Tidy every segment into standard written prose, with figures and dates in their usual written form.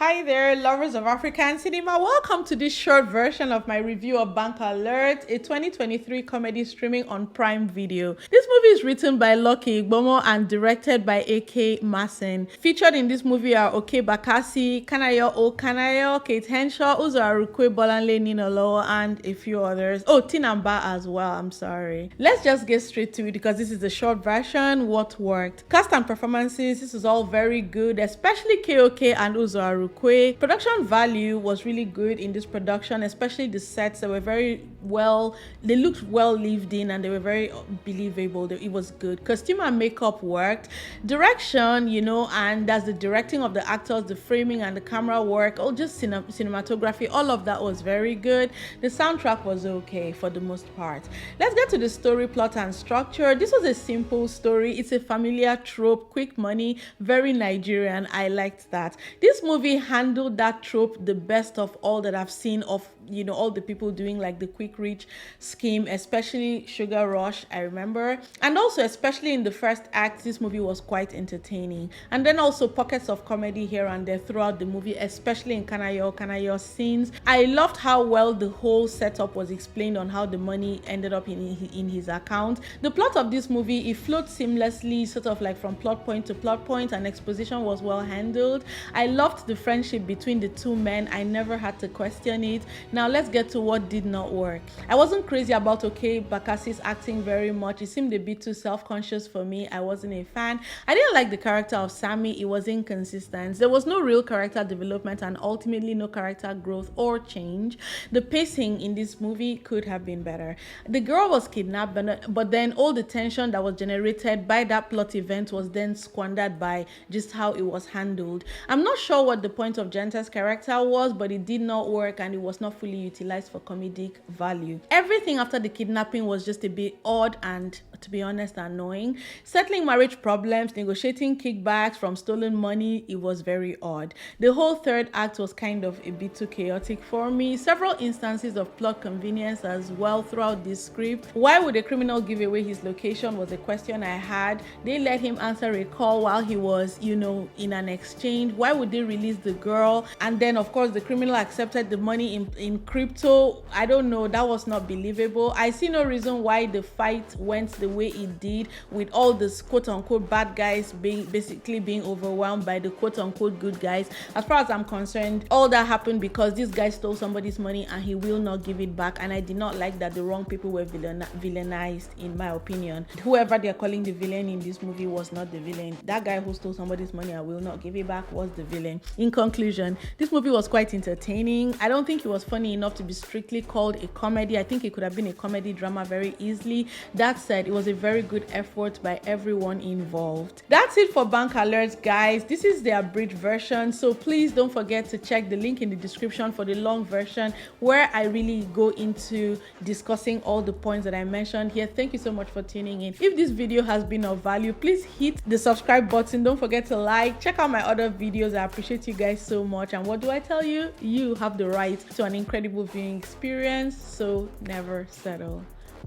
Hi there, lovers of African cinema. Welcome to this short version of my review of Bank Alert, a 2023 comedy streaming on Prime Video. This movie is written by Igbomor and directed by Akay. Featured in this movie are Okey Bakassi, Kanayo, Kate Henshaw, Uzor Arukwe, Bolanle, Ninolowo, and a few others. Oh, Tinamba as well, I'm sorry. Let's just get straight to it because this is the short version. What worked? Cast and performances, this is all very good, especially KOK and Uzor Arukwe. Production value was really good in this production, especially the sets. They were very well, they looked well lived in and they were very believable. It was good. Costume and makeup worked. Direction, and that's the directing of the actors, the framing and the camera work, all just cinematography, all of that was very good. The soundtrack was okay for the most part. Let's get to the story, plot and structure. This was a simple story. It's a familiar trope, quick money, very Nigerian. I liked that. This movie handled that trope the best of all that I've seen of all the people doing like the quick reach scheme, especially Sugar Rush, I remember. And also especially in the first act, this movie was quite entertaining. And then also pockets of comedy here and there throughout the movie, especially in Kanayo scenes. I loved how well the whole setup was explained on how the money ended up in his account. The plot of this movie, it flowed seamlessly, sort of like from plot point to plot point, and exposition was well handled. I loved the friendship between the two men. I never had to question it. Now let's get to what did not work. I wasn't crazy about Okey Bakassi's acting very much. It seemed a bit too self-conscious for me. I wasn't a fan. I didn't like the character of Sammy. It was inconsistent. There was no real character development and ultimately no character growth or change. The pacing in this movie could have been better. The girl was kidnapped, but then all the tension that was generated by that plot event was then squandered by just how it was handled. I'm not sure what the point of Genta's character was, but it did not work and it was not fully utilized for comedic value. Everything after the kidnapping was just a bit odd and, to be honest, annoying. Settling marriage problems, negotiating kickbacks from stolen money, it was very odd. The whole third act was kind of a bit too chaotic for me. Several instances of plot convenience as well throughout this script. Why would a criminal give away his location was a question I had. They let him answer a call while he was, in an exchange. Why would they release the girl? And then, of course, the criminal accepted the money in crypto. I don't know, that was not believable. I see no reason why the fight went the way it did, with all the quote-unquote bad guys basically being overwhelmed by the quote-unquote good guys. As far as I'm concerned, all that happened because this guy stole somebody's money and he will not give it back, and I did not like that the wrong people were villainized, in my opinion. Whoever they're calling the villain in this movie was not the villain. That guy who stole somebody's money and will not give it back was the villain. In conclusion, this movie was quite entertaining. I don't think it was funny enough to be strictly called a comedy. I think it could have been a comedy drama very easily. That said, it was a very good effort by everyone involved. That's it for Bank Alert, guys. This is the abridged version, so please don't forget to check the link in the description for the long version where I really go into discussing all the points that I mentioned here. Thank you so much for tuning in. If this video has been of value, please hit the subscribe button. Don't forget to like, check out my other videos. I appreciate you guys so much. And what do I tell you? You have the right to an incredible viewing experience, so never settle.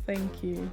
Thank you.